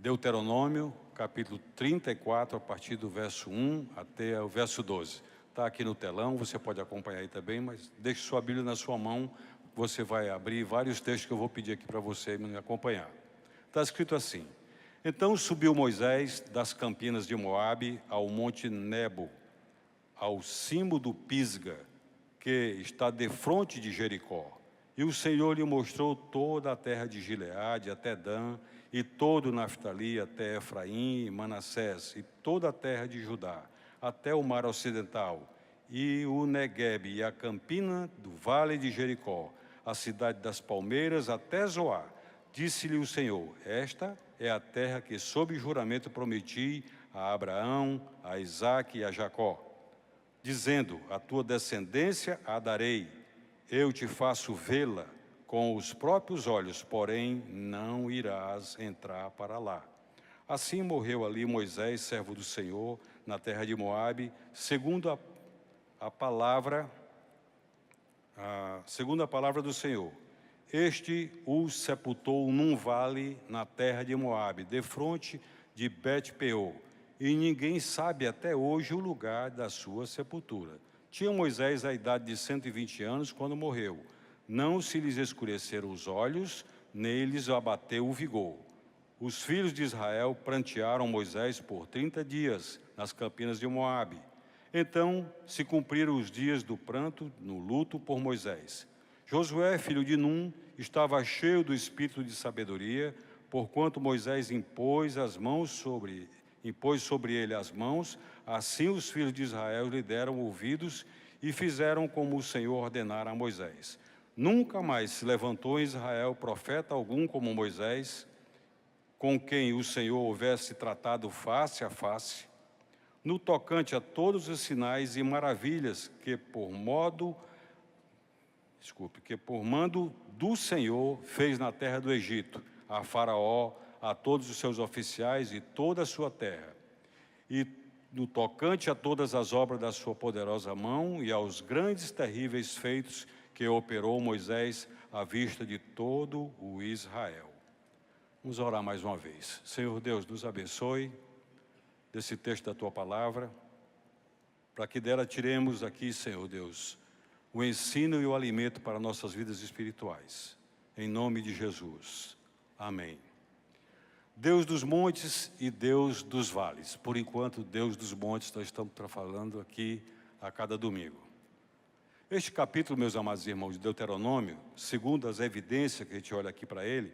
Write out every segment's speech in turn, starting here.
Deuteronômio, capítulo 34, a partir do verso 1 até o verso 12. Está aqui no telão, você pode acompanhar aí também, mas deixe sua Bíblia na sua mão, você vai abrir vários textos que eu vou pedir aqui para você me acompanhar. Está escrito assim: Então subiu Moisés das campinas de Moabe ao monte Nebo, ao cimo do Pisga, que está defronte de Jericó. E o Senhor lhe mostrou toda a terra de Gileade até Dan, e todo o Naftali até Efraim e Manassés, e toda a terra de Judá, até o mar ocidental, e o Neguebe, e a campina do vale de Jericó, a cidade das palmeiras até Zoar. Disse-lhe o Senhor: Esta é a terra que sob juramento prometi a Abraão, a Isaque e a Jacó, dizendo: a tua descendência a darei, eu te faço vê-la com os próprios olhos, porém não irás entrar para lá. Assim morreu ali Moisés, servo do Senhor, na terra de Moabe, segundo a palavra do Senhor. Este o sepultou num vale na terra de Moabe, defronte de Bet-peor, e ninguém sabe até hoje o lugar da sua sepultura. Tinha Moisés a idade de 120 anos quando morreu. Não se lhes escureceram os olhos, nem lhes abateu o vigor. Os filhos de Israel prantearam Moisés por 30 dias nas campinas de Moabe. Então se cumpriram os dias do pranto no luto por Moisés. Josué, filho de Num, estava cheio do espírito de sabedoria, porquanto Moisés impôs sobre ele as mãos, assim os filhos de Israel lhe deram ouvidos e fizeram como o Senhor ordenara a Moisés. Nunca mais se levantou em Israel profeta algum como Moisés, com quem o Senhor houvesse tratado face a face, no tocante a todos os sinais e maravilhas que por mando do Senhor fez na terra do Egito, a Faraó, a todos os seus oficiais e toda a sua terra, e no tocante a todas as obras da sua poderosa mão e aos grandes terríveis feitos que operou Moisés à vista de todo o Israel. Vamos orar mais uma vez. Senhor Deus, nos abençoe desse texto da Tua Palavra, para que dela tiremos aqui, Senhor Deus, o ensino e o alimento para nossas vidas espirituais. Em nome de Jesus. Amém. Deus dos montes e Deus dos vales. Por enquanto, Deus dos montes, nós estamos falando aqui a cada domingo. Este capítulo, meus amados irmãos, de Deuteronômio, segundo as evidências que a gente olha aqui para ele,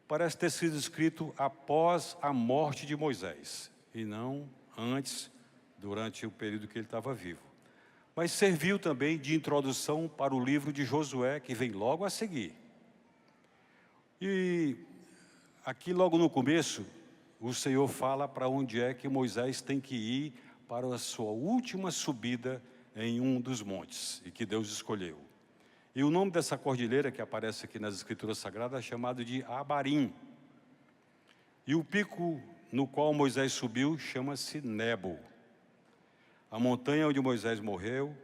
parece ter sido escrito após a morte de Moisés, e não antes, durante o período que ele estava vivo. Mas serviu também de introdução para o livro de Josué, que vem logo a seguir. E aqui logo no começo, o Senhor fala para onde é que Moisés tem que ir para a sua última subida em um dos montes, e que Deus escolheu. E o nome dessa cordilheira que aparece aqui nas Escrituras Sagradas é chamado de Abarim. E o pico no qual Moisés subiu chama-se Nebo. A montanha onde Moisés morreu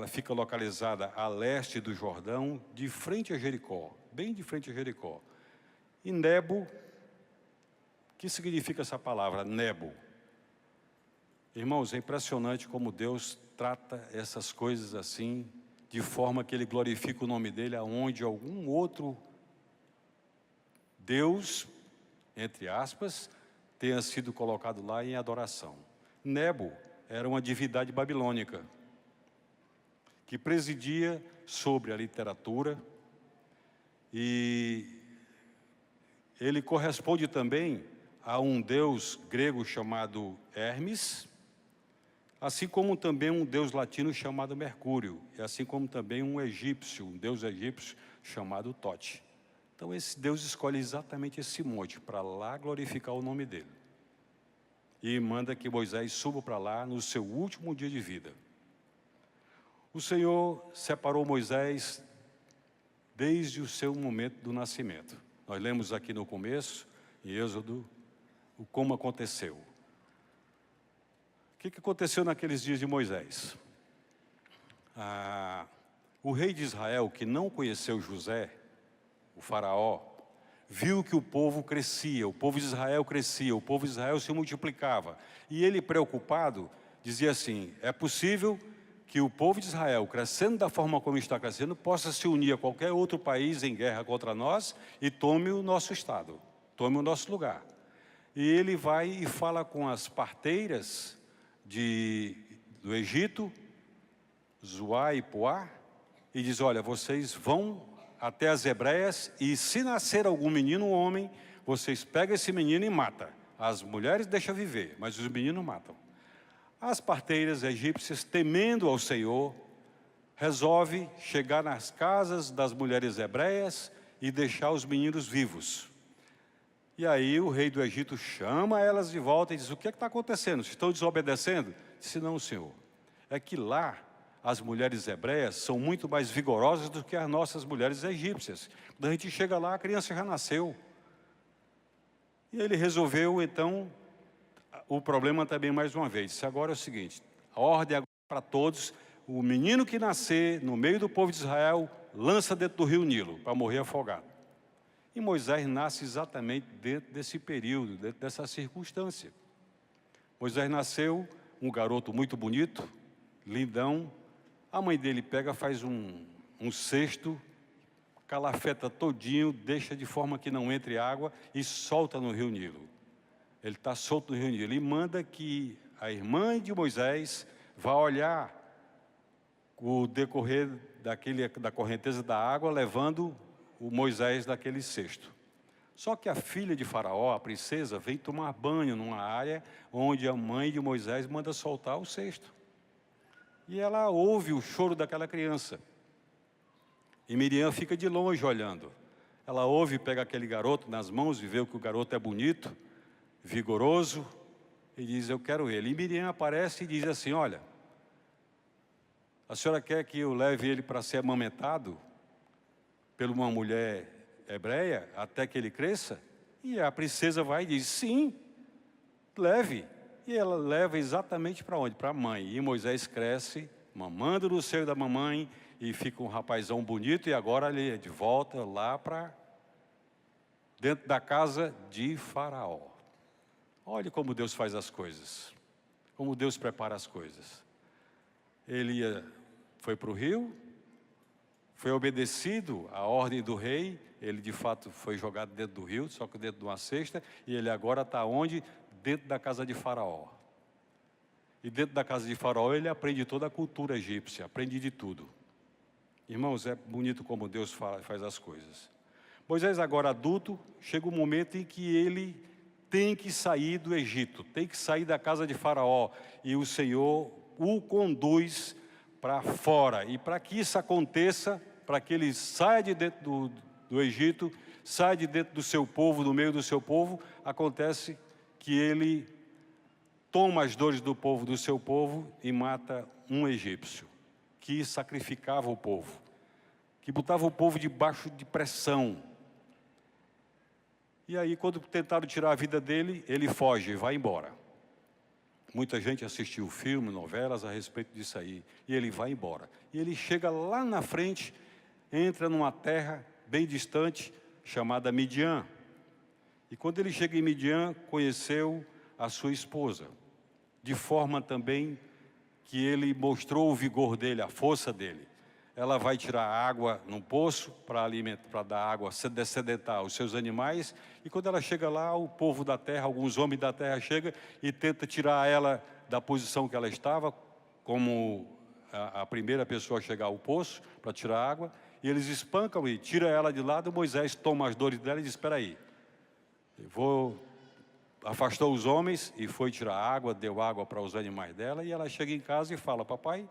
fica localizada a leste do Jordão, de frente a Jericó, bem de frente a Jericó. E Nebo, o que significa essa palavra, Nebo? Irmãos, é impressionante como Deus trata essas coisas assim, de forma que Ele glorifica o nome dEle aonde algum outro Deus, entre aspas, tenha sido colocado lá em adoração. Nebo era uma divindade babilônica, que presidia sobre a literatura, e ele corresponde também a um deus grego chamado Hermes, assim como também um deus latino chamado Mercúrio, e assim como também um deus egípcio chamado Tote. Então esse Deus escolhe exatamente esse monte para lá glorificar o nome dele. E manda que Moisés suba para lá no seu último dia de vida. O Senhor separou Moisés desde o seu momento do nascimento. Nós lemos aqui no começo, em Êxodo, como aconteceu. O que aconteceu naqueles dias de Moisés? O rei de Israel, que não conheceu José, o faraó, viu que o povo crescia, o povo de Israel crescia, o povo de Israel se multiplicava. E ele, preocupado, dizia assim: é possível que o povo de Israel, crescendo da forma como está crescendo, possa se unir a qualquer outro país em guerra contra nós e tome o nosso estado, tome o nosso lugar. E ele vai e fala com as parteiras do Egito, Zoá e Poá, e diz: olha, vocês vão até as hebreias e se nascer algum menino ou homem, vocês pegam esse menino e matam. As mulheres deixam viver, mas os meninos matam. As parteiras egípcias, temendo ao Senhor, resolve chegar nas casas das mulheres hebreias e deixar os meninos vivos. E aí o rei do Egito chama elas de volta e diz: o que está acontecendo? Estão desobedecendo? Disse: não, senhor. É que lá as mulheres hebreias são muito mais vigorosas do que as nossas mulheres egípcias. Quando a gente chega lá, a criança já nasceu. E ele resolveu, então, o problema também mais uma vez. Disse: agora é o seguinte, a ordem agora para todos: o menino que nascer no meio do povo de Israel, lança dentro do rio Nilo, para morrer afogado. E Moisés nasce exatamente dentro desse período, dentro dessa circunstância. Moisés nasceu, um garoto muito bonito, lindão. A mãe dele pega, faz um cesto, calafeta todinho, deixa de forma que não entre água e solta no rio Nilo. Ele está solto no rio Nilo. E manda que a irmã de Moisés vá olhar o decorrer da correnteza da água, levando o Moisés daquele cesto. Só que a filha de Faraó, a princesa, vem tomar banho numa área onde a mãe de Moisés manda soltar o cesto. E ela ouve o choro daquela criança. E Miriam fica de longe olhando. Ela ouve, pega aquele garoto nas mãos e vê que o garoto é bonito, vigoroso, e diz: eu quero ele. E Miriam aparece e diz assim: olha, a senhora quer que eu leve ele para ser amamentado por uma mulher hebreia até que ele cresça? E a princesa vai e diz: sim, leve. E ela leva exatamente para onde? Para a mãe. E Moisés cresce, mamando no seio da mamãe, e fica um rapazão bonito, e agora ele é de volta lá para dentro da casa de Faraó. Olhe como Deus faz as coisas, como Deus prepara as coisas. Ele foi para o rio, foi obedecido à ordem do rei, ele de fato foi jogado dentro do rio, só que dentro de uma cesta, e ele agora está onde? Dentro da casa de Faraó. E dentro da casa de Faraó ele aprende toda a cultura egípcia, aprende de tudo. Irmãos, é bonito como Deus faz as coisas. Moisés, agora adulto, chega um momento em que ele tem que sair do Egito, tem que sair da casa de Faraó, e o Senhor o conduz para fora. E para que isso aconteça, para que ele saia de dentro do Egito, saia de dentro do seu povo, do meio do seu povo, acontece que ele toma as dores do povo, do seu povo, e mata um egípcio, que sacrificava o povo, que botava o povo debaixo de pressão. E aí, quando tentaram tirar a vida dele, ele foge, vai embora. Muita gente assistiu filme, novelas a respeito disso aí. E ele vai embora. E ele chega lá na frente, entra numa terra bem distante, chamada Midian. E quando ele chega em Midian, conheceu a sua esposa, de forma também que ele mostrou o vigor dele, a força dele. Ela vai tirar água num poço para dar água, dessedentar aos seus animais. E quando ela chega lá, o povo da terra, alguns homens da terra chegam e tentam tirar ela da posição que ela estava, como a primeira pessoa a chegar ao poço para tirar água. E eles espancam e tiram ela de lado. Moisés toma as dores dela e diz: espera aí, afastou os homens e foi tirar água, deu água para os animais dela. E ela chega em casa e fala: papai,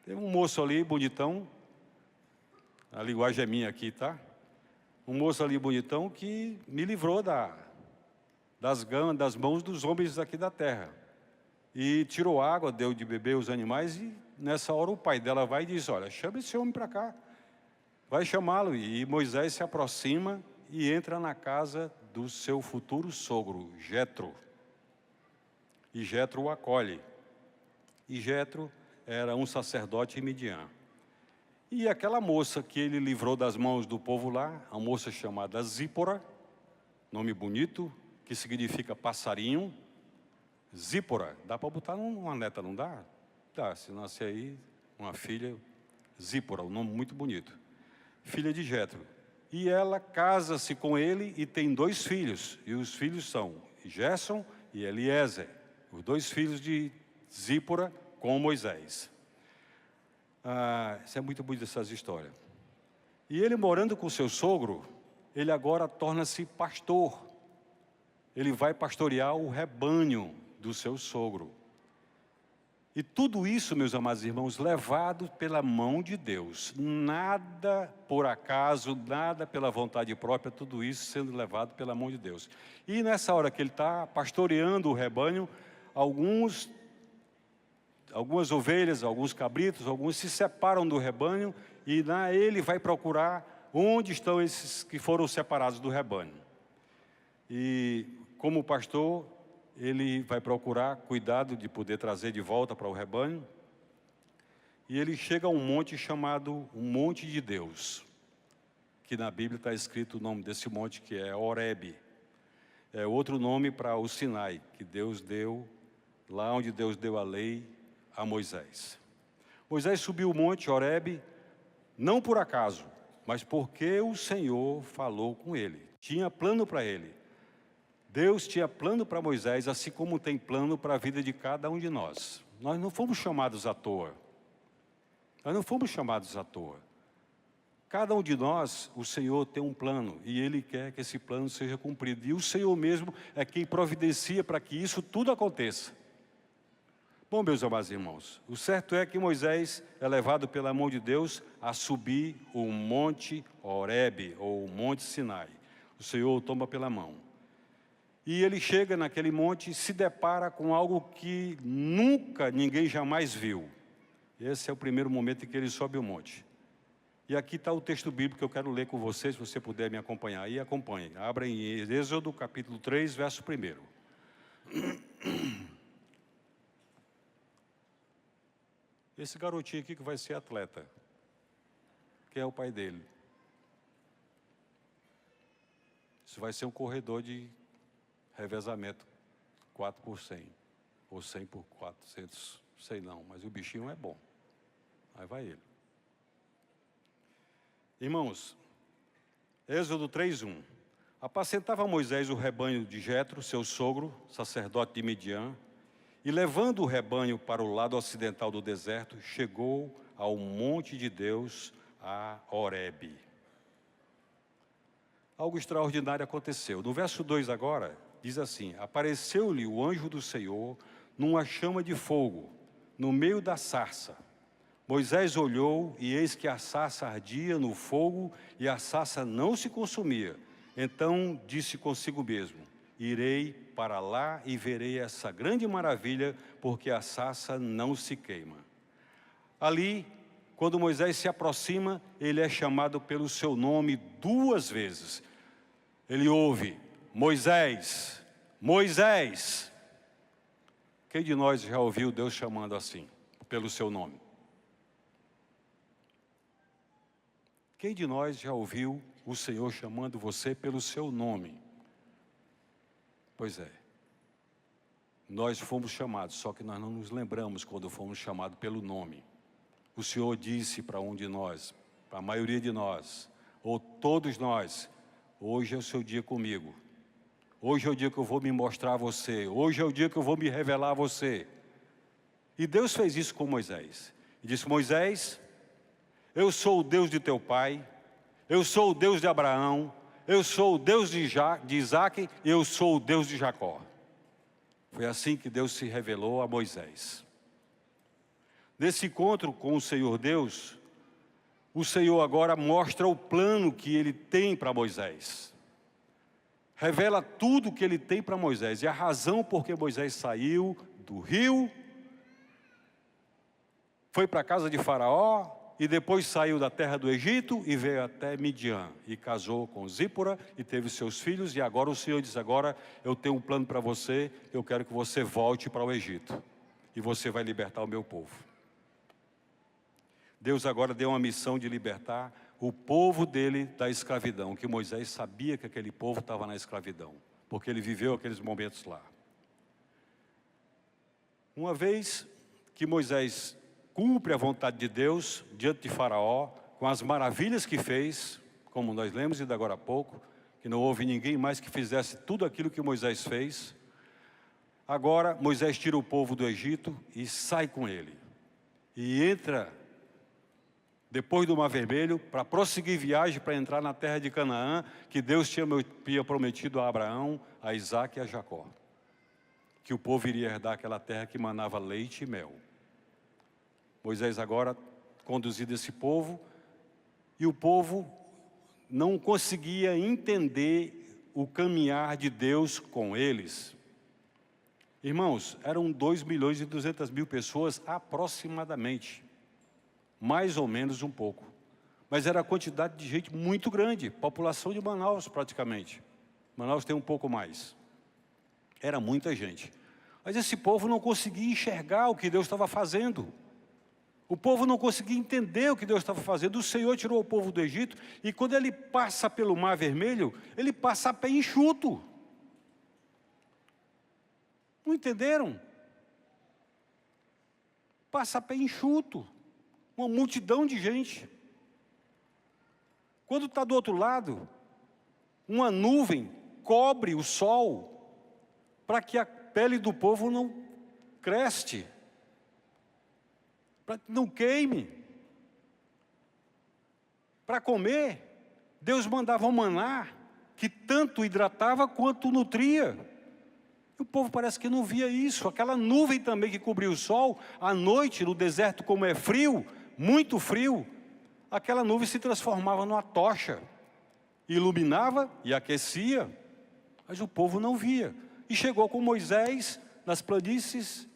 tem um moço ali bonitão, a linguagem é minha aqui, tá? Um moço ali bonitão que me livrou das mãos dos homens aqui da terra. E tirou água, deu de beber os animais, e nessa hora o pai dela vai e diz: olha, chama esse homem para cá. Vai chamá-lo. E Moisés se aproxima e entra na casa do seu futuro sogro, Jetro. E Jetro o acolhe. E Jetro era um sacerdote em Midian. E aquela moça que ele livrou das mãos do povo lá, a moça chamada Zípora, nome bonito, que significa passarinho. Zípora, dá para botar numa neta, não dá? Dá, se nascer aí uma filha, Zípora, um nome muito bonito. Filha de Jetro. E ela casa-se com ele e tem 2 filhos. E os filhos são Gerson e Eliezer, os 2 filhos de Zípora com Moisés. Isso é muito bonito, essas histórias. E ele morando com seu sogro, ele agora torna-se pastor. Ele vai pastorear o rebanho do seu sogro. E tudo isso, meus amados irmãos, levado pela mão de Deus. Nada por acaso, nada pela vontade própria, tudo isso sendo levado pela mão de Deus. E nessa hora que ele está pastoreando o rebanho, algumas ovelhas, alguns cabritos, alguns se separam do rebanho e ele vai procurar onde estão esses que foram separados do rebanho. E como pastor, ele vai procurar cuidado de poder trazer de volta para o rebanho. E ele chega a um monte chamado o Monte de Deus, que na Bíblia está escrito o nome desse monte, que é Horebe. É outro nome para o Sinai, que Deus deu, lá onde Deus deu a lei a Moisés. Moisés subiu o monte Horebe, não por acaso, mas porque o Senhor falou com ele. Tinha plano para ele. Deus tinha plano para Moisés, assim como tem plano para a vida de cada um de nós. Nós não fomos chamados à toa. Nós não fomos chamados à toa. Cada um de nós, o Senhor tem um plano, e Ele quer que esse plano seja cumprido. E o Senhor mesmo é quem providencia para que isso tudo aconteça. Bom, meus amados irmãos, o certo é que Moisés é levado pela mão de Deus a subir o Monte Horebe, ou o Monte Sinai. O Senhor o toma pela mão. E ele chega naquele monte e se depara com algo que nunca ninguém jamais viu. Esse é o primeiro momento em que ele sobe o monte. E aqui está o texto bíblico que eu quero ler com vocês, se você puder me acompanhar. Aí acompanhe. Abra em Êxodo, capítulo 3, verso 1. Esse garotinho aqui que vai ser atleta. Quem é o pai dele? Isso vai ser um corredor de revezamento 4 por 100, ou 100 por 400, sei não, mas o bichinho é bom. Aí vai ele. Irmãos, Êxodo 3:1. Apacentava Moisés o rebanho de Jetro, seu sogro, sacerdote de Midian, e levando o rebanho para o lado ocidental do deserto, chegou ao monte de Deus, a Horebe. Algo extraordinário aconteceu. No verso 2 agora, diz assim: apareceu-lhe o anjo do Senhor numa chama de fogo, no meio da sarça. Moisés olhou e eis que a sarça ardia no fogo e a sarça não se consumia. Então disse consigo mesmo: irei para lá e verei essa grande maravilha, porque a sarça não se queima. Ali, quando Moisés se aproxima, ele é chamado pelo seu nome 2 vezes. Ele ouve: Moisés, Moisés. Quem de nós já ouviu Deus chamando assim, pelo seu nome? Quem de nós já ouviu o Senhor chamando você pelo seu nome? Pois é. Nós fomos chamados, só que nós não nos lembramos quando fomos chamados pelo nome. O Senhor disse para um de nós, para a maioria de nós, ou todos nós: hoje é o seu dia comigo. Hoje é o dia que eu vou me mostrar a você. Hoje é o dia que eu vou me revelar a você. E Deus fez isso com Moisés. E disse: Moisés, eu sou o Deus de teu pai, eu sou o Deus de Abraão, eu sou o Deus de Isaac, eu sou o Deus de Jacó. Foi assim que Deus se revelou a Moisés. Nesse encontro com o Senhor Deus, o Senhor agora mostra o plano que Ele tem para Moisés. Revela tudo o que Ele tem para Moisés. E a razão por que Moisés saiu do rio, foi para a casa de Faraó, e depois saiu da terra do Egito e veio até Midian. E casou com Zípora e teve seus filhos. E agora o Senhor diz: agora eu tenho um plano para você, eu quero que você volte para o Egito. E você vai libertar o meu povo. Deus agora deu uma missão de libertar o povo dele da escravidão, que Moisés sabia que aquele povo estava na escravidão, porque ele viveu aqueles momentos lá. Uma vez que Moisés cumpre a vontade de Deus diante de Faraó, com as maravilhas que fez, como nós lemos ainda agora há pouco, que não houve ninguém mais que fizesse tudo aquilo que Moisés fez. Agora Moisés tira o povo do Egito e sai com ele. E entra, depois do Mar Vermelho, para prosseguir viagem, para entrar na terra de Canaã, que Deus tinha prometido a Abraão, a Isaque e a Jacó. Que o povo iria herdar aquela terra que manava leite e mel. Moisés agora conduzido esse povo, e o povo não conseguia entender o caminhar de Deus com eles. Irmãos, eram 2.200.000 pessoas aproximadamente, mais ou menos um pouco. Mas era a quantidade de gente muito grande, população de Manaus praticamente. Manaus tem um pouco mais. Era muita gente. Mas esse povo não conseguia enxergar o que Deus estava fazendo. O povo não conseguia entender o que Deus estava fazendo. O Senhor tirou o povo do Egito, e quando ele passa pelo Mar Vermelho, ele passa a pé enxuto. Não entenderam? Passa a pé enxuto. Uma multidão de gente. Quando está do outro lado, uma nuvem cobre o sol para que a pele do povo não creste, para que não queime. Para comer, Deus mandava um maná que tanto hidratava quanto nutria. E o povo parece que não via isso. Aquela nuvem também que cobria o sol, à noite, no deserto, como é frio, muito frio, aquela nuvem se transformava numa tocha, iluminava e aquecia, mas o povo não via. E chegou com Moisés nas planícies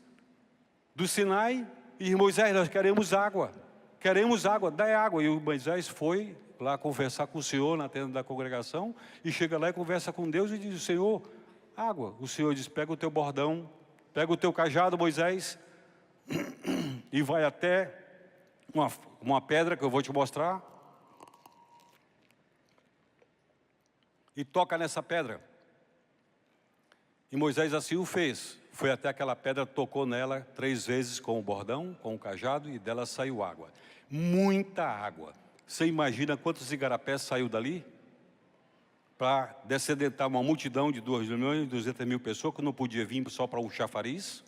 do Sinai, e Moisés, nós queremos água, dá água. E o Moisés foi lá conversar com o Senhor na tenda da congregação, e chega lá e conversa com Deus e diz: Senhor, água. O Senhor diz: pega o teu bordão, pega o teu cajado, Moisés, e vai até uma pedra que eu vou te mostrar, e toca nessa pedra. E Moisés assim o fez. Foi até aquela pedra, tocou nela 3 vezes com o bordão, com o cajado, e dela saiu água. Muita água. Você imagina quantos igarapés saiu dali? Para descedentar uma multidão de 2.200.000 pessoas, que não podia vir só para um chafariz.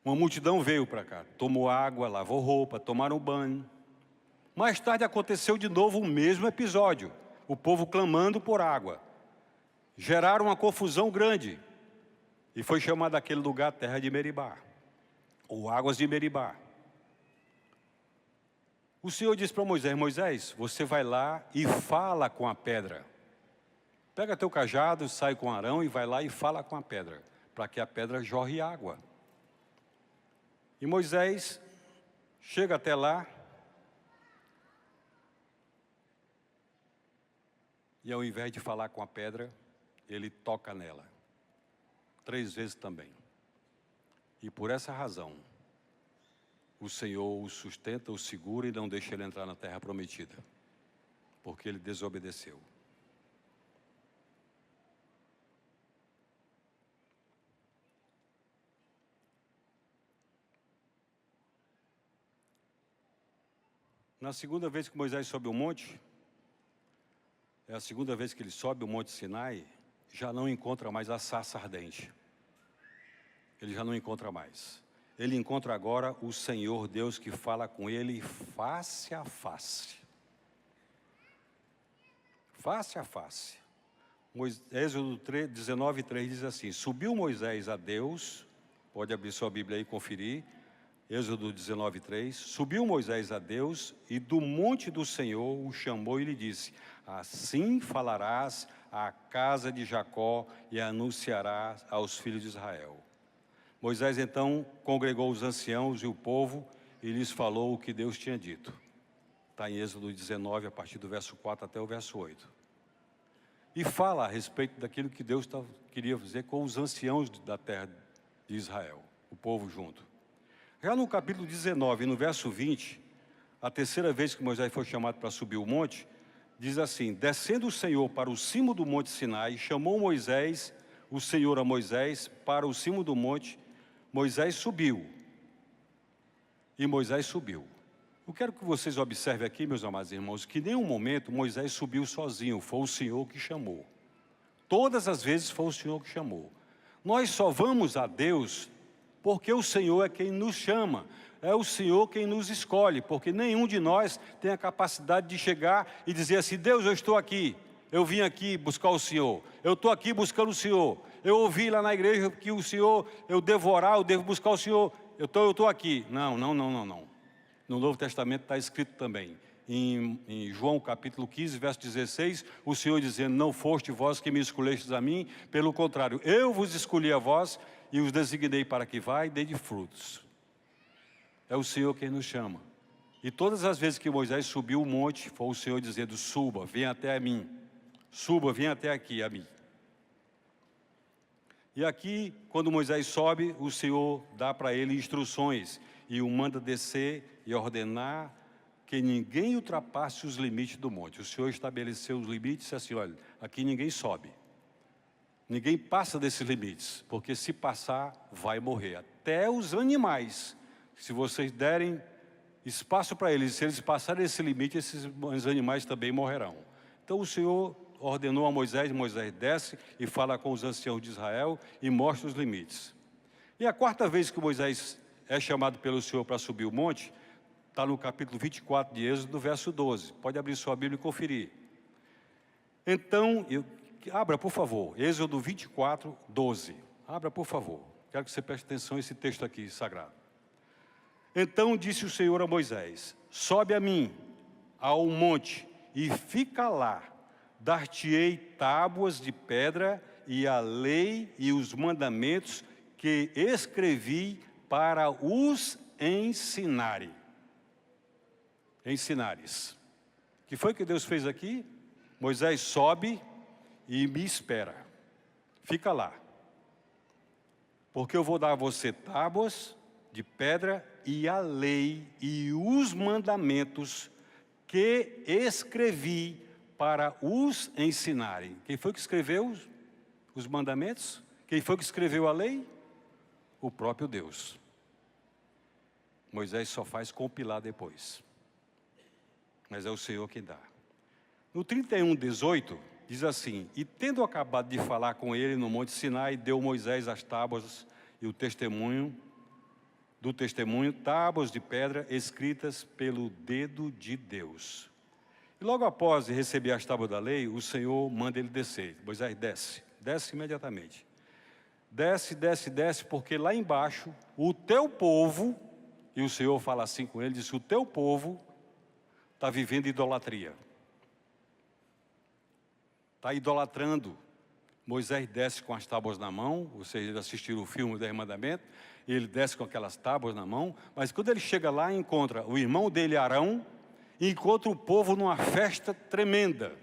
Uma multidão veio para cá, tomou água, lavou roupa, tomaram banho. Mais tarde aconteceu de novo o mesmo episódio. O povo clamando por água. Geraram uma confusão grande. E foi chamado aquele lugar terra de Meribá, ou águas de Meribá. O Senhor disse para Moisés: Moisés, você vai lá e fala com a pedra. Pega teu cajado, sai com Arão e vai lá e fala com a pedra, para que a pedra jorre água. E Moisés chega até lá, e ao invés de falar com a pedra, ele toca nela. 3 vezes também. E por essa razão, o Senhor o sustenta, o segura e não deixa ele entrar na terra prometida, porque ele desobedeceu. Na segunda vez que Moisés sobe o monte, é a segunda vez que ele sobe o monte Sinai, já não encontra mais a sarça ardente. Ele já não encontra mais. Ele encontra agora o Senhor Deus, que fala com ele face a face. Face a face. Êxodo 19:3 diz assim: subiu Moisés a Deus, pode abrir sua Bíblia aí e conferir, Êxodo 19:3, subiu Moisés a Deus, e do monte do Senhor o chamou e lhe disse: assim falarás à casa de Jacó e anunciarás aos filhos de Israel. Moisés então congregou os anciãos e o povo e lhes falou o que Deus tinha dito. Está em Êxodo 19, a partir do verso 4 até o verso 8. E fala a respeito daquilo que Deus queria fazer com os anciãos da terra de Israel, o povo junto. Já no capítulo 19, no verso 20, a terceira vez que Moisés foi chamado para subir o monte, diz assim: descendo o Senhor para o cimo do monte Sinai, chamou Moisés, o Senhor a Moisés, para o cimo do monte. Moisés subiu. E Moisés subiu. Eu quero que vocês observem aqui, meus amados irmãos, que em nenhum momento Moisés subiu sozinho, foi o Senhor que chamou. Todas as vezes foi o Senhor que chamou. Nós só vamos a Deus porque o Senhor é quem nos chama. É o Senhor quem nos escolhe, porque nenhum de nós tem a capacidade de chegar e dizer assim: Deus, eu estou aqui, eu vim aqui buscar o Senhor, eu estou aqui buscando o Senhor, eu ouvi lá na igreja que o Senhor, eu devo orar, eu devo buscar o Senhor, eu estou aqui. Não. No Novo Testamento está escrito também, em João capítulo 15, verso 16, o Senhor dizendo: não foste vós que me escolhestes a mim, pelo contrário, eu vos escolhi a vós e os designei para que vá e dê de frutos. É o Senhor quem nos chama. E todas as vezes que Moisés subiu o monte, foi o Senhor dizendo: suba, venha até a mim. Suba, venha até aqui a mim. E aqui, quando Moisés sobe, o Senhor dá para ele instruções e o manda descer e ordenar que ninguém ultrapasse os limites do monte. O Senhor estabeleceu os limites e disse assim: olha, aqui ninguém sobe. Ninguém passa desses limites, porque se passar, vai morrer. Até os animais, se vocês derem espaço para eles, se eles passarem esse limite, esses animais também morrerão. Então o Senhor ordenou a Moisés, Moisés desce e fala com os anciãos de Israel e mostra os limites. E a quarta vez que Moisés é chamado pelo Senhor para subir o monte, está no capítulo 24 de Êxodo, verso 12. Pode abrir sua Bíblia e conferir. Então, abra, por favor, Êxodo 24, 12. Abra, por favor. Quero que você preste atenção a esse texto aqui, sagrado. Então disse o Senhor a Moisés: sobe a mim, ao monte, e fica lá. Dar-te-ei tábuas de pedra e a lei e os mandamentos que escrevi para os ensinares. O que foi que Deus fez aqui? Moisés sobe e me espera. Fica lá. Porque eu vou dar a você tábuas de pedra e a lei e os mandamentos que escrevi para os ensinarem. Quem foi que escreveu os mandamentos? Quem foi que escreveu a lei? O próprio Deus. Moisés só faz compilar depois. Mas é o Senhor quem dá. No 31, 18, diz assim: e tendo acabado de falar com ele no monte Sinai, deu Moisés as tábuas e o testemunho, tábuas de pedra escritas pelo dedo de Deus. E logo após receber as tábuas da lei, o Senhor manda ele descer. Moisés desce imediatamente. Desce, porque lá embaixo, o teu povo, e o Senhor fala assim com ele, diz: o teu povo está vivendo idolatria. Está idolatrando. Moisés desce com as tábuas na mão, vocês assistiram o filme 10 Mandamentos, ele desce com aquelas tábuas na mão, mas quando ele chega lá, encontra o irmão dele, Arão, e encontra o povo numa festa tremenda,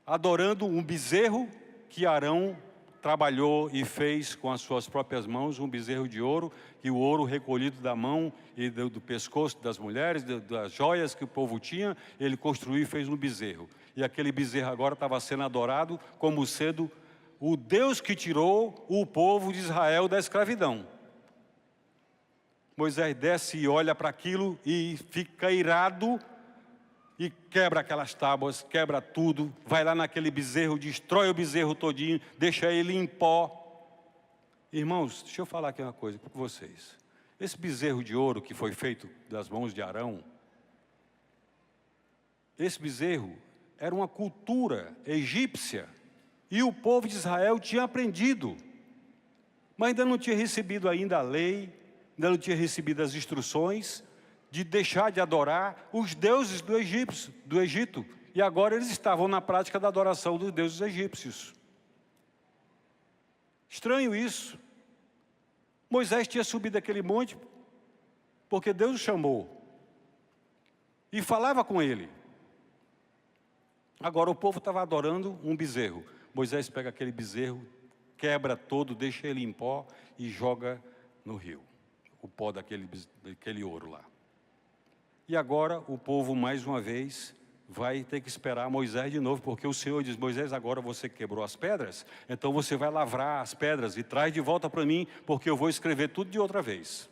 adorando um bezerro que Arão trabalhou e fez com as suas próprias mãos, um bezerro de ouro, e o ouro recolhido da mão e do pescoço das mulheres, das joias que o povo tinha, ele construiu e fez um bezerro. E aquele bezerro agora estava sendo adorado como sendo o Deus que tirou o povo de Israel da escravidão. Moisés desce e olha para aquilo e fica irado e quebra aquelas tábuas, quebra tudo, vai lá naquele bezerro, destrói o bezerro todinho, deixa ele em pó. Irmãos, deixa eu falar aqui uma coisa com vocês. Esse bezerro de ouro que foi feito das mãos de Arão, esse bezerro era uma cultura egípcia e o povo de Israel tinha aprendido, mas ainda não tinha recebido ainda a lei, ainda não tinha recebido as instruções de deixar de adorar os deuses do Egito. E agora eles estavam na prática da adoração dos deuses egípcios. Estranho isso. Moisés tinha subido aquele monte porque Deus o chamou e falava com ele. Agora o povo estava adorando um bezerro. Moisés pega aquele bezerro, quebra todo, deixa ele em pó e joga no rio. O pó daquele ouro lá. E agora o povo, mais uma vez, vai ter que esperar Moisés de novo, porque o Senhor diz: Moisés, agora você quebrou as pedras, então você vai lavrar as pedras e traz de volta para mim, porque eu vou escrever tudo de outra vez.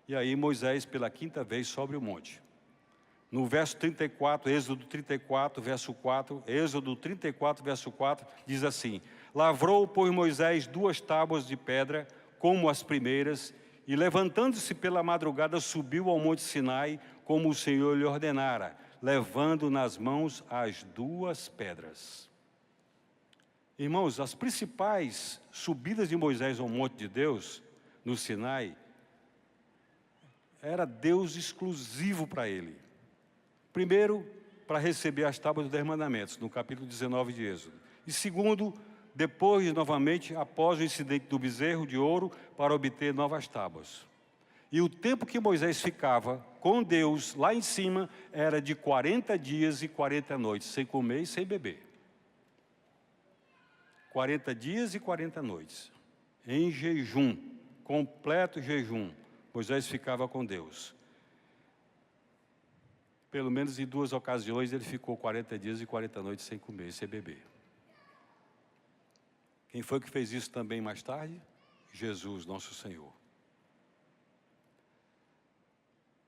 E aí Moisés, pela quinta vez, sobe o monte. No verso 34, Êxodo 34, verso 4, Êxodo 34, verso 4, diz assim: Lavrou, pois, Moisés 2 tábuas de pedra, como as primeiras, e levantando-se pela madrugada, subiu ao monte Sinai, como o Senhor lhe ordenara, levando nas mãos as 2 pedras. Irmãos, as principais subidas de Moisés ao monte de Deus, no Sinai, era Deus exclusivo para ele. Primeiro, para receber as tábuas dos 10 mandamentos, no capítulo 19 de Êxodo. E segundo, depois, novamente, após o incidente do bezerro de ouro, para obter novas tábuas. E o tempo que Moisés ficava com Deus lá em cima era de 40 dias e 40 noites, sem comer e sem beber. 40 dias e 40 noites, em jejum, completo jejum, Moisés ficava com Deus. Pelo menos em 2 ocasiões ele ficou 40 dias e 40 noites sem comer e sem beber. Quem foi que fez isso também mais tarde? Jesus, nosso Senhor.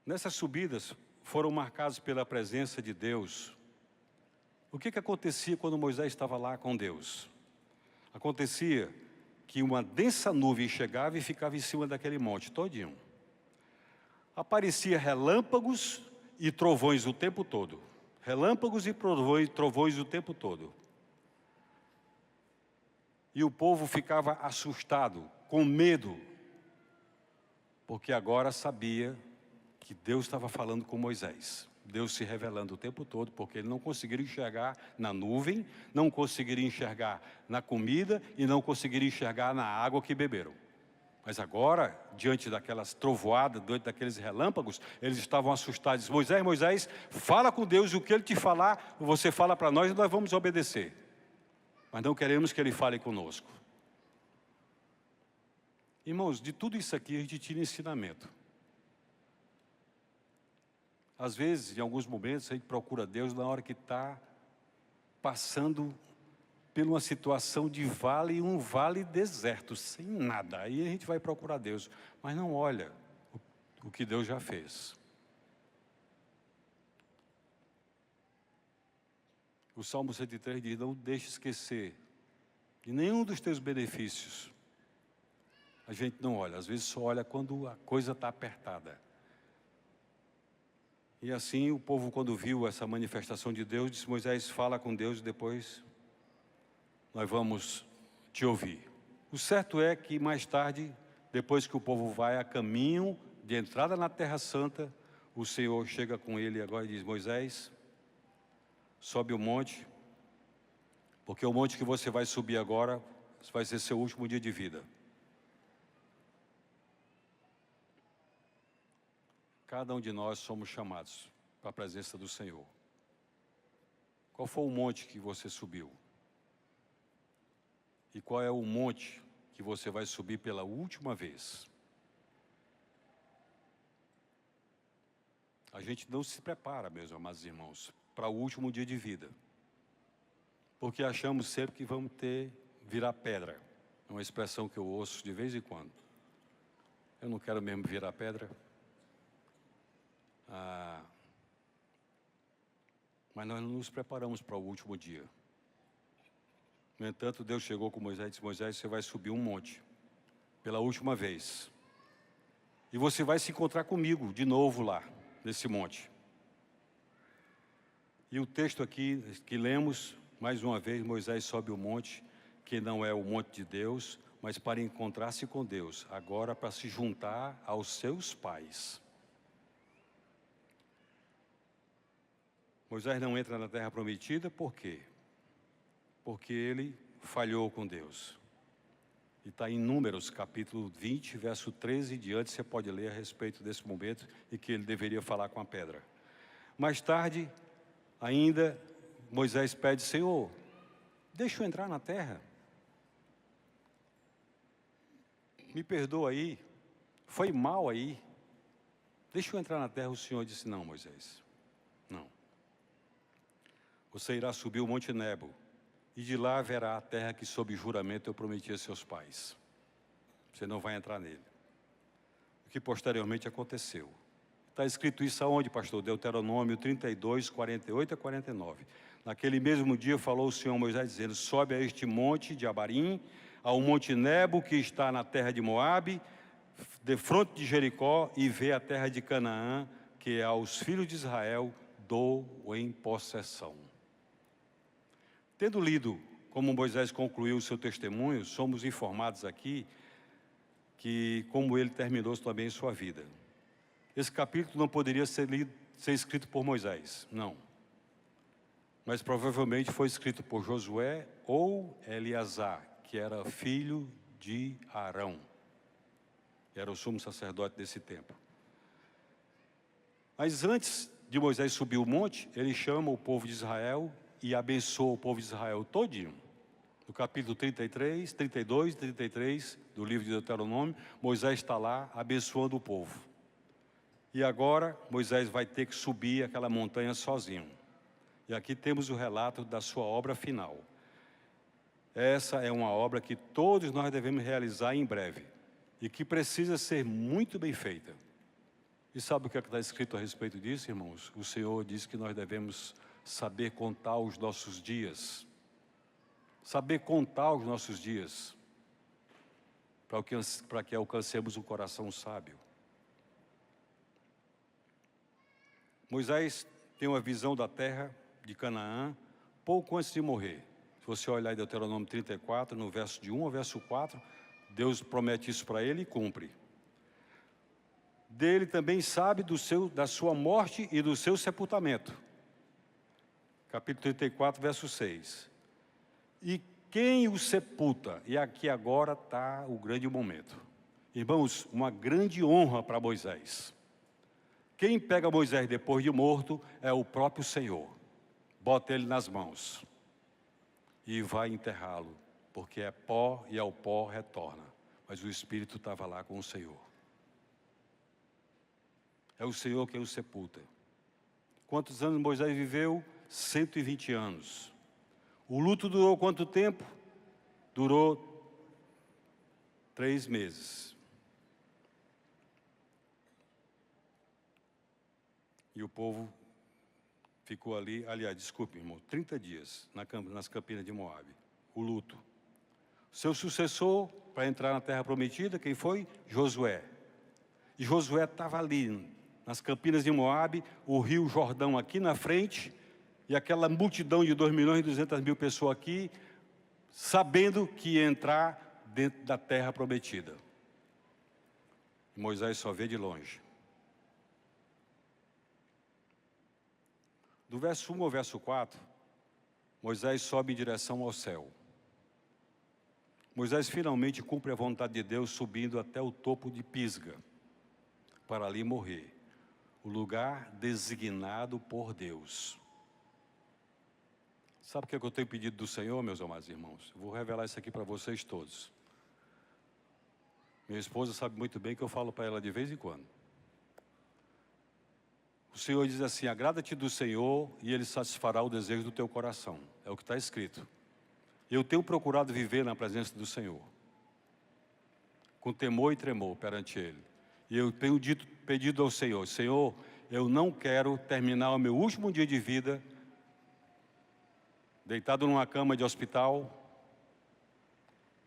Nessas subidas foram marcadas pela presença de Deus. O que acontecia quando Moisés estava lá com Deus? Acontecia que uma densa nuvem chegava e ficava em cima daquele monte todinho. Aparecia relâmpagos e trovões o tempo todo. Relâmpagos e trovões o tempo todo. E o povo ficava assustado, com medo, porque agora sabia que Deus estava falando com Moisés. Deus se revelando o tempo todo, porque ele não conseguiria enxergar na nuvem, não conseguiria enxergar na comida e não conseguiria enxergar na água que beberam. Mas agora, diante daquelas trovoadas, diante daqueles relâmpagos, eles estavam assustados. Moisés, Moisés, fala com Deus, e o que ele te falar, você fala para nós e nós vamos obedecer. Mas não queremos que ele fale conosco. Irmãos, de tudo isso aqui a gente tira ensinamento. Às vezes, em alguns momentos, a gente procura Deus na hora que está passando por uma situação de vale, um vale deserto, sem nada. Aí a gente vai procurar Deus, mas não olha o que Deus já fez. O Salmo 103 diz: não deixe esquecer de nenhum dos teus benefícios. A gente não olha, às vezes só olha quando a coisa está apertada. E assim o povo, quando viu essa manifestação de Deus, disse: Moisés, fala com Deus e depois nós vamos te ouvir. O certo é que mais tarde, depois que o povo vai a caminho de entrada na Terra Santa, o Senhor chega com ele agora e diz: Moisés, sobe o monte, porque o monte que você vai subir agora vai ser seu último dia de vida. Cada um de nós somos chamados para a presença do Senhor. Qual foi o monte que você subiu? E qual é o monte que você vai subir pela última vez? A gente não se prepara, meus amados irmãos, para o último dia de vida. Porque achamos sempre que vamos virar pedra. É uma expressão que eu ouço de vez em quando. Eu não quero mesmo virar pedra. Mas nós não nos preparamos para o último dia. No entanto, Deus chegou com Moisés e disse: Moisés, você vai subir um monte, pela última vez. E você vai se encontrar comigo de novo lá, nesse monte. E o texto aqui que lemos, mais uma vez, Moisés sobe o monte, que não é o monte de Deus, mas para encontrar-se com Deus, agora para se juntar aos seus pais. Moisés não entra na terra prometida, por quê? Porque ele falhou com Deus. E está em Números, capítulo 20, verso 13 e diante, você pode ler a respeito desse momento em que ele deveria falar com a pedra. Mais tarde, ainda, Moisés pede: Senhor, deixa eu entrar na terra. Me perdoa aí, foi mal aí. deixa eu entrar na terra. O Senhor disse, não, Moisés, não. Você irá subir o Monte Nebo, e de lá verá a terra que sob juramento eu prometi a seus pais. Você não vai entrar nele. O que posteriormente aconteceu. Está escrito isso aonde, pastor? Deuteronômio 32, 48 a 49. Naquele mesmo dia falou o Senhor a Moisés, dizendo, sobe a este monte de Abarim, ao Monte Nebo, que está na terra de Moabe, defronte de Jericó, e vê a terra de Canaã, que aos filhos de Israel dou em possessão. Tendo lido como Moisés concluiu o seu testemunho, somos informados aqui que como ele terminou também sua vida. Esse capítulo não poderia ser escrito por Moisés, não. Mas provavelmente foi escrito por Josué ou Eleazar, que era filho de Arão. Era o sumo sacerdote desse tempo. Mas antes de Moisés subir o monte, ele chama o povo de Israel e abençoa o povo de Israel todinho. No capítulo 33, 32 e 33 do livro de Deuteronômio, Moisés está lá abençoando o povo. E agora Moisés vai ter que subir aquela montanha sozinho. E aqui temos o relato da sua obra final. Essa é uma obra que todos nós devemos realizar em breve e que precisa ser muito bem feita. E sabe o que está escrito a respeito disso, irmãos? O Senhor diz que nós devemos saber contar os nossos dias. Saber contar os nossos dias, para que alcancemos um coração sábio. Moisés tem uma visão da terra de Canaã pouco antes de morrer. Se você olhar em Deuteronômio 34, no verso de 1 ao verso 4, Deus promete isso para ele e cumpre. Dele também sabe da sua morte e do seu sepultamento. Capítulo 34, verso 6. E quem o sepulta? E aqui agora está o grande momento. Irmãos, uma grande honra para Moisés. Quem pega Moisés depois de morto é o próprio Senhor. Bota ele nas mãos e vai enterrá-lo, porque é pó e ao pó retorna. Mas o Espírito estava lá com o Senhor. É o Senhor quem o sepulta. Quantos anos Moisés viveu? 120 anos. O luto durou quanto tempo? Durou 3 meses. E o povo ficou ali, aliás, desculpe, irmão, 30 dias nas campinas de Moabe. O luto. Seu sucessor, para entrar na terra prometida, quem foi? Josué. E Josué estava ali, nas campinas de Moabe, o rio Jordão aqui na frente, e aquela multidão de 2.200.000 pessoas aqui, sabendo que ia entrar dentro da terra prometida. E Moisés só vê de longe. Do verso 1 ao verso 4, Moisés sobe em direção ao céu. Moisés finalmente cumpre a vontade de Deus subindo até o topo de Pisga, para ali morrer, o lugar designado por Deus. Sabe o que eu tenho pedido do Senhor, meus amados irmãos? Eu vou revelar isso aqui para vocês todos. Minha esposa sabe muito bem que eu falo para ela de vez em quando. O Senhor diz assim, agrada-te do Senhor e Ele satisfará o desejo do teu coração. É o que está escrito. Eu tenho procurado viver na presença do Senhor, com temor e tremor perante Ele. E eu tenho pedido ao Senhor, Senhor, eu não quero terminar o meu último dia de vida deitado numa cama de hospital.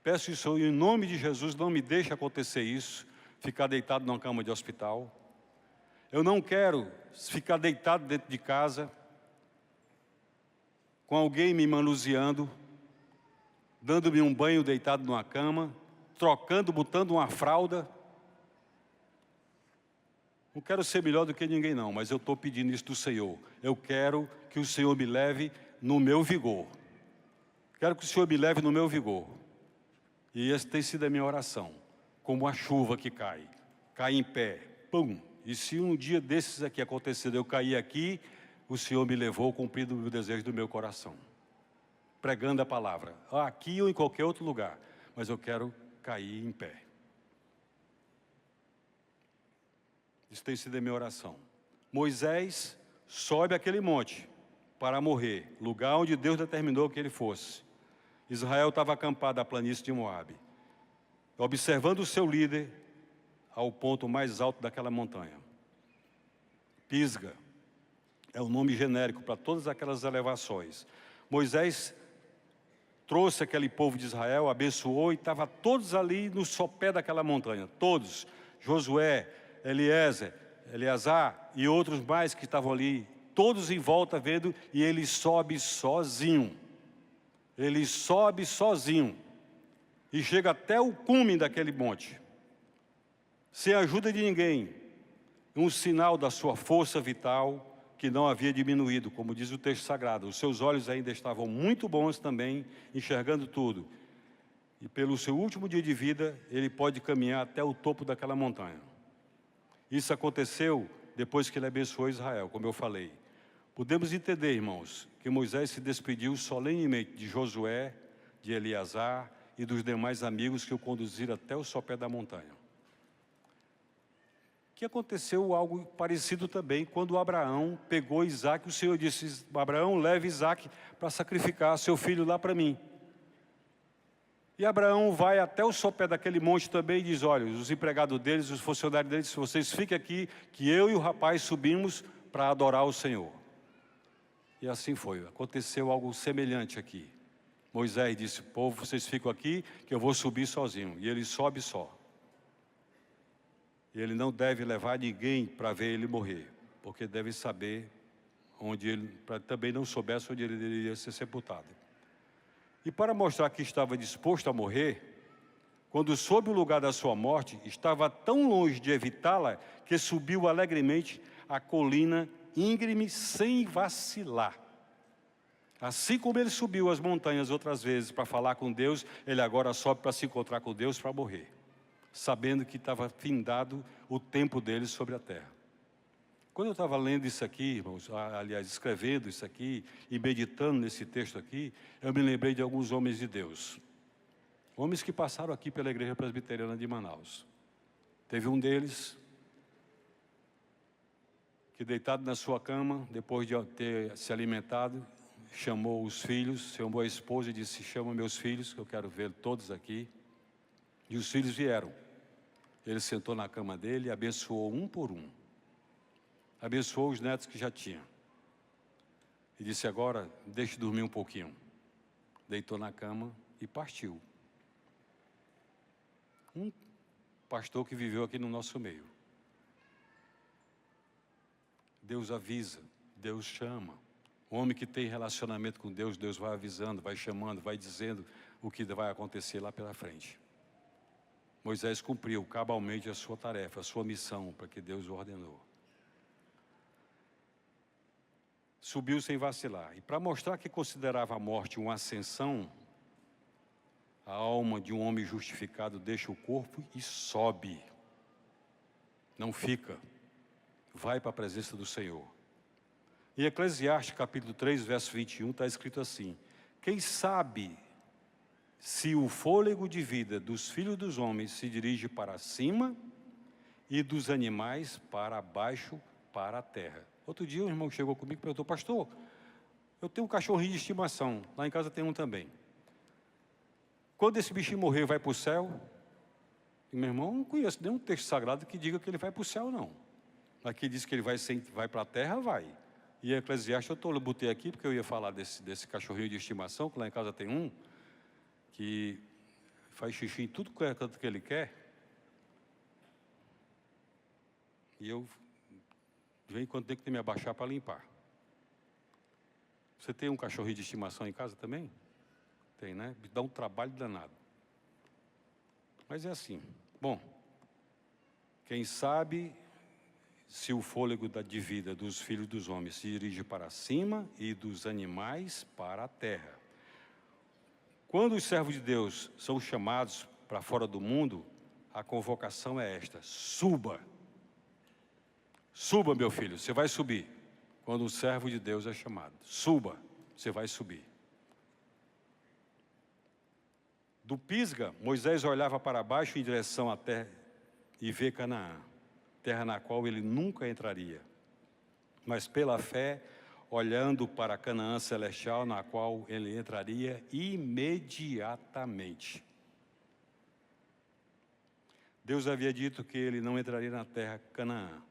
Peço isso em nome de Jesus, não me deixe acontecer isso, ficar deitado numa cama de hospital. Eu não quero ficar deitado dentro de casa, com alguém me manuseando, dando-me um banho deitado numa cama, trocando, botando uma fralda. Não quero ser melhor do que ninguém não, mas eu estou pedindo isso do Senhor. Eu quero que o Senhor me leve no meu vigor. Quero que o Senhor me leve no meu vigor. E essa tem sido a minha oração, como a chuva que cai em pé, pum. E se um dia desses aqui acontecer, eu cair aqui, o Senhor me levou cumprindo o desejo do meu coração. Pregando a palavra, aqui ou em qualquer outro lugar, mas eu quero cair em pé. Isso tem sido a minha oração. Moisés sobe aquele monte para morrer, lugar onde Deus determinou que ele fosse. Israel estava acampado na planície de Moabe, observando o seu líder ao ponto mais alto daquela montanha. Pisga é o nome genérico para todas aquelas elevações. Moisés trouxe aquele povo de Israel, abençoou, e estava todos ali no sopé daquela montanha, todos, Josué, Eliezer, Eleazar e outros mais que estavam ali, todos em volta vendo, e ele sobe sozinho. Ele sobe sozinho e chega até o cume daquele monte, sem ajuda de ninguém, um sinal da sua força vital, que não havia diminuído, como diz o texto sagrado. Os seus olhos ainda estavam muito bons também, enxergando tudo. E pelo seu último dia de vida, ele pode caminhar até o topo daquela montanha. Isso aconteceu depois que ele abençoou Israel, como eu falei. Podemos entender, irmãos, que Moisés se despediu solenemente de Josué, de Eleazar e dos demais amigos que o conduziram até o sopé da montanha. Que aconteceu algo parecido também quando Abraão pegou Isaac. O Senhor disse: Abraão, leve Isaac para sacrificar seu filho lá para mim. E Abraão vai até o sopé daquele monte também e diz: olha, os empregados deles, os funcionários deles, vocês fiquem aqui, que eu e o rapaz subimos para adorar o Senhor. E assim foi, aconteceu algo semelhante aqui. Moisés disse: povo, vocês ficam aqui, que eu vou subir sozinho. E ele sobe só. E ele não deve levar ninguém para ver ele morrer, porque deve saber onde ele, para também não soubesse onde ele iria ser sepultado. E para mostrar que estava disposto a morrer, quando soube o lugar da sua morte, estava tão longe de evitá-la, que subiu alegremente a colina íngreme sem vacilar. Assim como ele subiu as montanhas outras vezes para falar com Deus, ele agora sobe para se encontrar com Deus para morrer, sabendo que estava findado o tempo dele sobre a terra. Quando eu estava lendo isso aqui, irmãos, aliás, escrevendo isso aqui e meditando nesse texto aqui, eu me lembrei de alguns homens de Deus. Homens que passaram aqui pela Igreja Presbiteriana de Manaus. Teve um deles que, deitado na sua cama, depois de ter se alimentado, chamou os filhos, chamou a esposa e disse: chama meus filhos, que eu quero ver todos aqui. E os filhos vieram. Ele sentou na cama dele e abençoou um por um. Abençoou os netos que já tinha. E disse: agora, deixe dormir um pouquinho. Deitou na cama e partiu. Um pastor que viveu aqui no nosso meio. Deus avisa, Deus chama. O homem que tem relacionamento com Deus, Deus vai avisando, vai chamando, vai dizendo o que vai acontecer lá pela frente. Moisés cumpriu cabalmente a sua tarefa, a sua missão, para que Deus o ordenou. Subiu sem vacilar. E para mostrar que considerava a morte uma ascensão, a alma de um homem justificado deixa o corpo e sobe. Não fica. Vai para a presença do Senhor. Em Eclesiastes capítulo 3, verso 21, está escrito assim: quem sabe se o fôlego de vida dos filhos dos homens se dirige para cima e dos animais para baixo, para a terra. Outro dia um irmão chegou comigo e perguntou: pastor, eu tenho um cachorrinho de estimação, lá em casa tem um também. Quando esse bichinho morrer, vai para o céu? E meu irmão, não conheço nenhum texto sagrado que diga que ele vai para o céu, não. Aqui diz que ele vai para a terra, vai. E Eclesiastes, eu botei aqui porque eu ia falar desse cachorrinho de estimação, que lá em casa tem um, que faz xixi em tudo quanto que ele quer. E eu, de vez em quando, tenho que me abaixar para limpar. Você tem um cachorrinho de estimação em casa também? Tem, né? Dá um trabalho danado. Mas é assim. Bom, quem sabe se o fôlego de vida dos filhos dos homens se dirige para cima e dos animais para a terra. Quando os servos de Deus são chamados para fora do mundo, a convocação é esta: suba. Suba, meu filho, você vai subir. Quando o servo de Deus é chamado, suba, você vai subir. Do Pisga, Moisés olhava para baixo em direção à terra e vê Canaã. terra na qual ele nunca entraria, mas pela fé, olhando para Canaã celestial, na qual ele entraria imediatamente. Deus havia dito que ele não entraria na terra Canaã,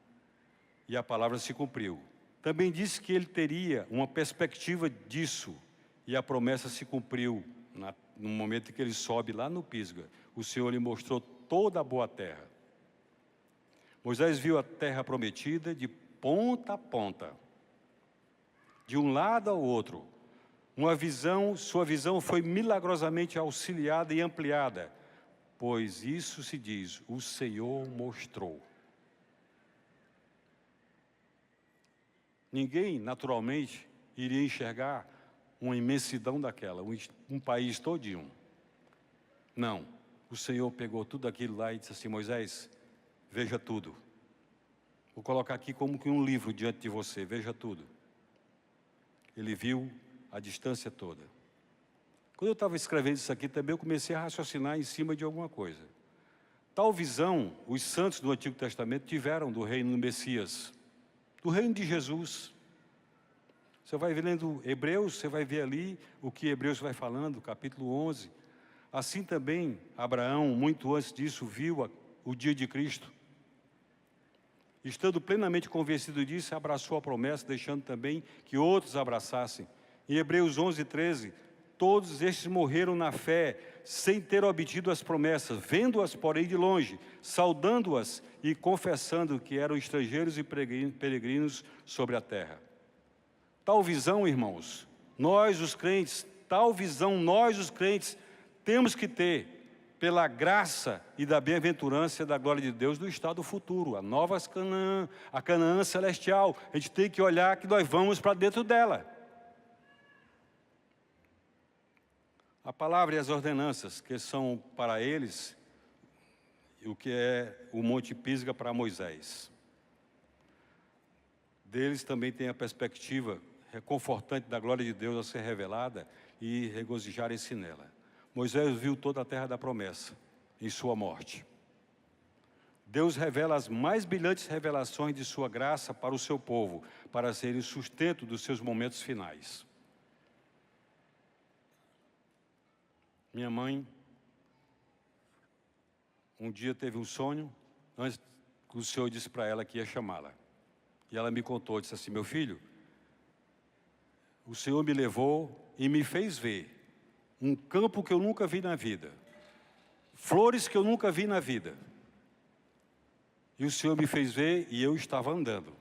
e a palavra se cumpriu. Também disse que ele teria uma perspectiva disso, e a promessa se cumpriu no momento em que ele sobe lá no Pisga. O Senhor lhe mostrou toda a boa terra. Moisés viu a terra prometida de ponta a ponta, de um lado ao outro. Sua visão foi milagrosamente auxiliada e ampliada, pois isso se diz, o Senhor mostrou. Ninguém, naturalmente, iria enxergar uma imensidão daquela, um país todinho. Não, o Senhor pegou tudo aquilo lá e disse assim, Moisés, veja tudo. Vou colocar aqui como que um livro diante de você, veja tudo. Ele viu a distância toda. Quando eu estava escrevendo isso aqui também, eu comecei a raciocinar em cima de alguma coisa. Tal visão, os santos do Antigo Testamento tiveram do reino do Messias, do reino de Jesus. Você vai lendo Hebreus, você vai ver ali o que Hebreus vai falando, capítulo 11. Assim também, Abraão, muito antes disso, viu o dia de Cristo. Estando plenamente convencido disso, abraçou a promessa, deixando também que outros abraçassem. Em Hebreus 11, 13, todos estes morreram na fé, sem ter obtido as promessas, vendo-as, porém, de longe, saudando-as e confessando que eram estrangeiros e peregrinos sobre a terra. Tal visão, irmãos, nós os crentes, temos que ter, pela graça e da bem-aventurança da glória de Deus, do estado futuro, a nova Canaã, a Canaã celestial. A gente tem que olhar que nós vamos para dentro dela. A palavra e as ordenanças, que são para eles, o que é o Monte Pisga para Moisés. Deles também tem a perspectiva reconfortante da glória de Deus a ser revelada e regozijarem-se nela. Moisés viu toda a terra da promessa em sua morte. Deus revela as mais brilhantes revelações de sua graça para o seu povo, para serem sustento dos seus momentos finais. Minha mãe, um dia teve um sonho, antes que o Senhor disse para ela que ia chamá-la. E ela me contou, disse assim, meu filho, o Senhor me levou e me fez ver um campo que eu nunca vi na vida, flores que eu nunca vi na vida. E o Senhor me fez ver e eu estava andando.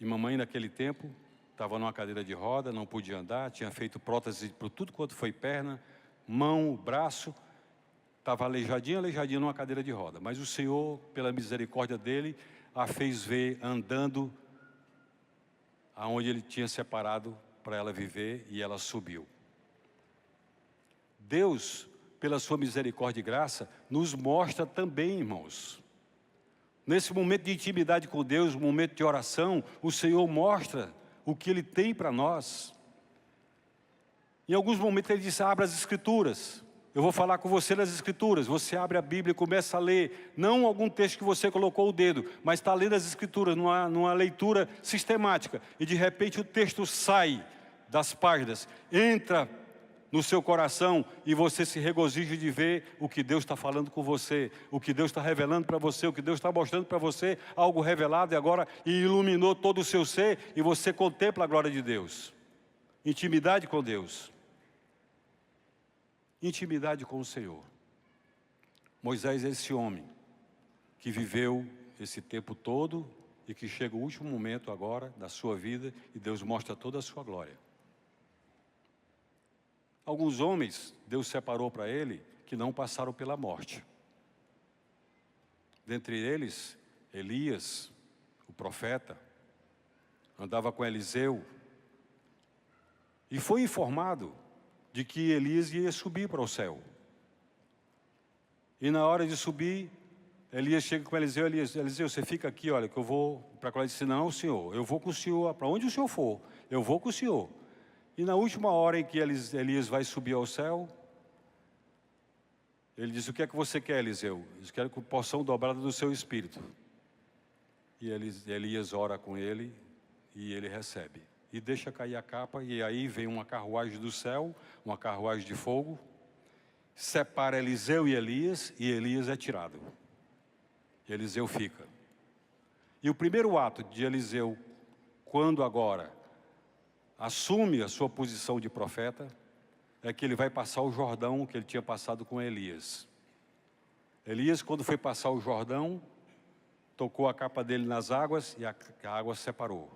E mamãe naquele tempo estava numa cadeira de roda, não podia andar, tinha feito prótese por tudo quanto foi perna, mão, braço, estava aleijadinha numa cadeira de roda. Mas o Senhor, pela misericórdia dele, a fez ver andando aonde ele tinha separado para ela viver, e ela subiu. Deus, pela sua misericórdia e graça, nos mostra também, irmãos. Nesse momento de intimidade com Deus, um momento de oração, o Senhor mostra o que Ele tem para nós. Em alguns momentos Ele diz, abra as Escrituras. Eu vou falar com você nas Escrituras. Você abre a Bíblia e começa a ler, não algum texto que você colocou o dedo, mas está lendo as Escrituras numa leitura sistemática. E de repente o texto sai das páginas, entra no seu coração e você se regozija de ver o que Deus está falando com você, o que Deus está revelando para você, o que Deus está mostrando para você, algo revelado e agora iluminou todo o seu ser e você contempla a glória de Deus. Intimidade com Deus. Intimidade com o Senhor. Moisés é esse homem que viveu esse tempo todo e que chega o último momento agora da sua vida e Deus mostra toda a sua glória. Alguns homens, Deus separou para ele, que não passaram pela morte. Dentre eles, Elias, o profeta, andava com Eliseu, e foi informado de que Elias ia subir para o céu. E na hora de subir, Elias chega com Eliseu, Eliseu, você fica aqui, olha, que eu vou para lá. Ele disse, não, senhor, eu vou com o senhor, para onde o senhor for, eu vou com o senhor. E na última hora em que Elias vai subir ao céu, ele diz, o que é que você quer, Eliseu? Eu quero a porção dobrada do seu espírito. e Elias ora com ele, e ele recebe. E deixa cair a capa, e aí vem uma carruagem do céu, uma carruagem de fogo, separa Eliseu e Elias é tirado. Eliseu fica. E o primeiro ato de Eliseu, quando agora assume a sua posição de profeta, é que ele vai passar o Jordão que ele tinha passado com Elias. Elias, quando foi passar o Jordão, tocou a capa dele nas águas e a água se separou.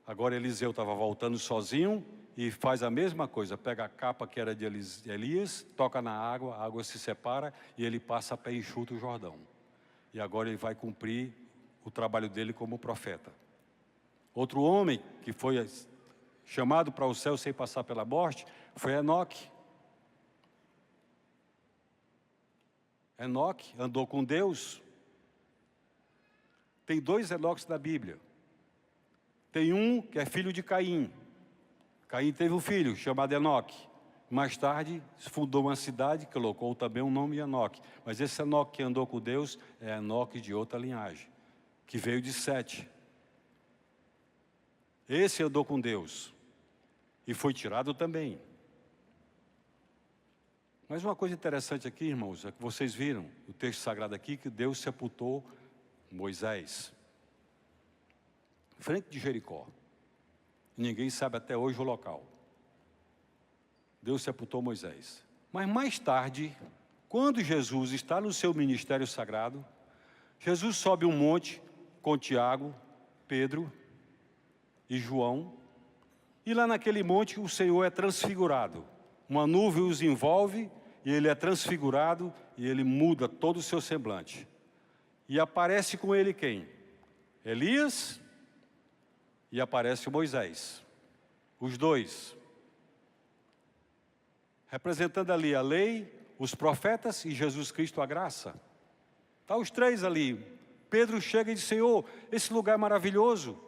Agora Eliseu estava voltando sozinho e faz a mesma coisa, pega a capa que era de Elias, toca na água, a água se separa e ele passa a pé enxuto o Jordão. E agora ele vai cumprir o trabalho dele como profeta. Outro homem que foi chamado para o céu sem passar pela morte foi Enoque. Enoque andou com Deus. Tem 2 Enoques na Bíblia. Tem um que é filho de Caim. Caim teve um filho chamado Enoque. Mais tarde, fundou uma cidade, colocou também o nome Enoque. Mas esse Enoque que andou com Deus é Enoque de outra linhagem, que veio de Sete. Esse andou com Deus e foi tirado também. Mas uma coisa interessante aqui, irmãos, é que vocês viram o texto sagrado aqui, que Deus sepultou Moisés, frente de Jericó. Ninguém sabe até hoje o local. Deus sepultou Moisés. Mas mais tarde, quando Jesus está no seu ministério sagrado, Jesus sobe um monte com Tiago, Pedro e João, e lá naquele monte o Senhor é transfigurado. Uma nuvem os envolve e ele é transfigurado e ele muda todo o seu semblante. E aparece com ele quem? Elias e aparece Moisés. Os dois. Representando ali a lei, os profetas e Jesus Cristo a graça. Está os 3 ali. Pedro chega e diz: Senhor, esse lugar é maravilhoso.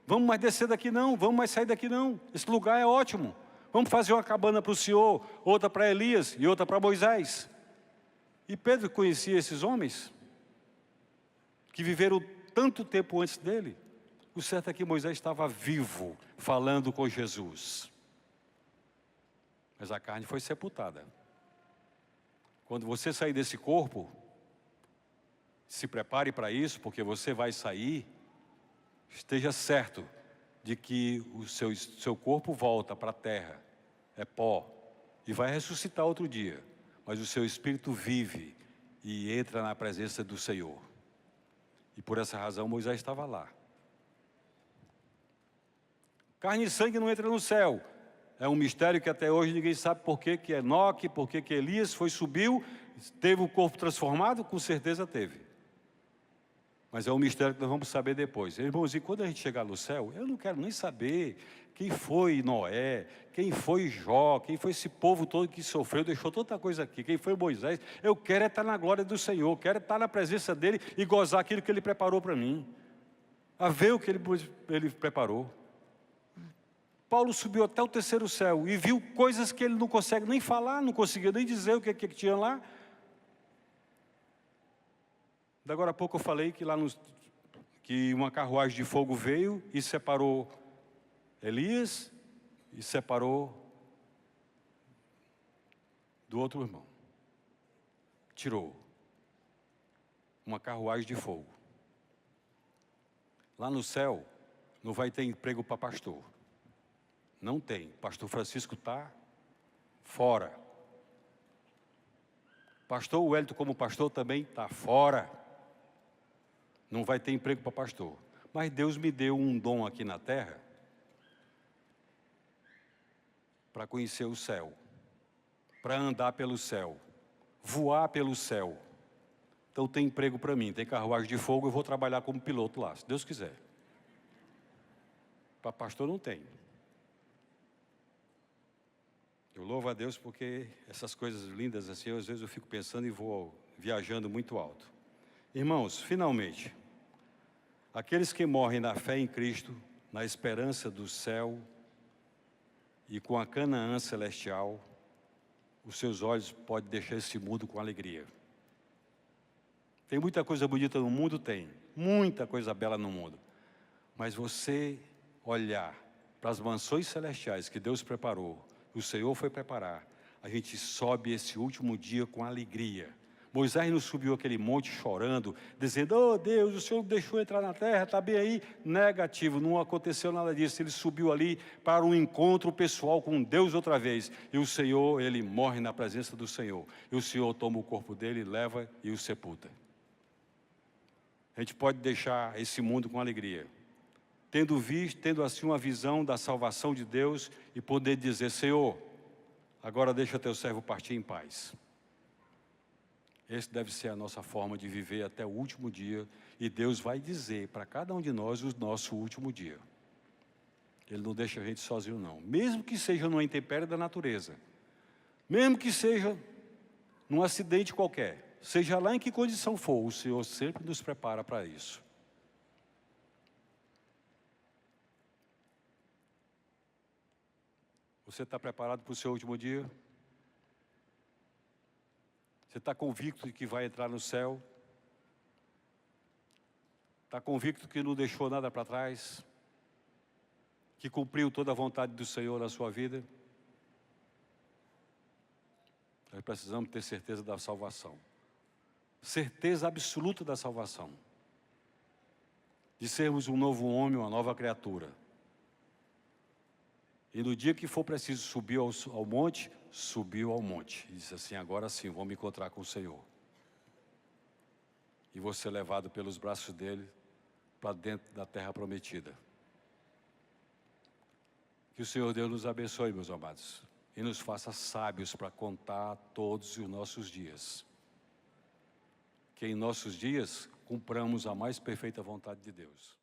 Vamos mais descer daqui não, vamos mais sair daqui não. Esse lugar é ótimo. Vamos fazer uma cabana para o Senhor, outra para Elias e outra para Moisés. E Pedro conhecia esses homens, que viveram tanto tempo antes dele. O certo é que Moisés estava vivo, falando com Jesus. Mas a carne foi sepultada. Quando você sair desse corpo, se prepare para isso, porque você vai sair, esteja certo de que o seu corpo volta para a terra, é pó, e vai ressuscitar outro dia. Mas o seu espírito vive e entra na presença do Senhor. E por essa razão Moisés estava lá. Carne e sangue não entra no céu. É um mistério que até hoje ninguém sabe por que Enoque, por que Elias subiu, teve o corpo transformado, com certeza teve. Mas é um mistério que nós vamos saber depois. Irmãos, e quando a gente chegar no céu, eu não quero nem saber quem foi Noé, quem foi Jó, quem foi esse povo todo que sofreu, deixou tanta coisa aqui, quem foi Moisés. Eu quero estar na glória do Senhor, quero estar na presença dEle e gozar aquilo que Ele preparou para mim. A ver o que Ele preparou. Paulo subiu até o 3º céu e viu coisas que ele não consegue nem falar, não conseguia nem dizer o que tinha lá. Da agora a pouco eu falei que que uma carruagem de fogo veio e separou Elias e separou do outro irmão. Tirou uma carruagem de fogo. Lá no céu não vai ter emprego para pastor. Não tem. Pastor Francisco está fora. Pastor Wellington como pastor também está fora. Não vai ter emprego para pastor. Mas Deus me deu um dom aqui na terra para conhecer o céu, para andar pelo céu, voar pelo céu. Então tem emprego para mim, tem carruagem de fogo, eu vou trabalhar como piloto lá, se Deus quiser. Para pastor não tem. Eu louvo a Deus porque essas coisas lindas assim, às vezes eu fico pensando e vou viajando muito alto. Irmãos, finalmente, aqueles que morrem na fé em Cristo, na esperança do céu e com a Canaã celestial, os seus olhos podem deixar esse mundo com alegria. Tem muita coisa bonita no mundo? Tem. muita coisa bela no mundo. Mas você olhar para as mansões celestiais que Deus preparou, que o Senhor foi preparar, a gente sobe esse último dia com alegria. Moisés não subiu aquele monte chorando, dizendo, oh Deus, o Senhor deixou entrar na terra, está bem aí? Negativo, não aconteceu nada disso. Ele subiu ali para um encontro pessoal com Deus outra vez. E o Senhor, ele morre na presença do Senhor. E o Senhor toma o corpo dele, leva e o sepulta. A gente pode deixar esse mundo com alegria, tendo assim uma visão da salvação de Deus e poder dizer, Senhor, agora deixa teu servo partir em paz. Essa deve ser a nossa forma de viver até o último dia, e Deus vai dizer para cada um de nós o nosso último dia. Ele não deixa a gente sozinho não, mesmo que seja numa intempérie da natureza, mesmo que seja num acidente qualquer, seja lá em que condição for, o Senhor sempre nos prepara para isso. Você está preparado para o seu último dia? Você está convicto de que vai entrar no céu? Está convicto que não deixou nada para trás? Que cumpriu toda a vontade do Senhor na sua vida? Nós precisamos ter certeza da salvação. Certeza absoluta da salvação. De sermos um novo homem, uma nova criatura. E no dia que for preciso subir ao monte, subiu ao monte. E disse assim, agora sim, vou me encontrar com o Senhor. E vou ser levado pelos braços dele para dentro da terra prometida. Que o Senhor Deus nos abençoe, meus amados. E nos faça sábios para contar todos os nossos dias. Que em nossos dias cumpramos a mais perfeita vontade de Deus.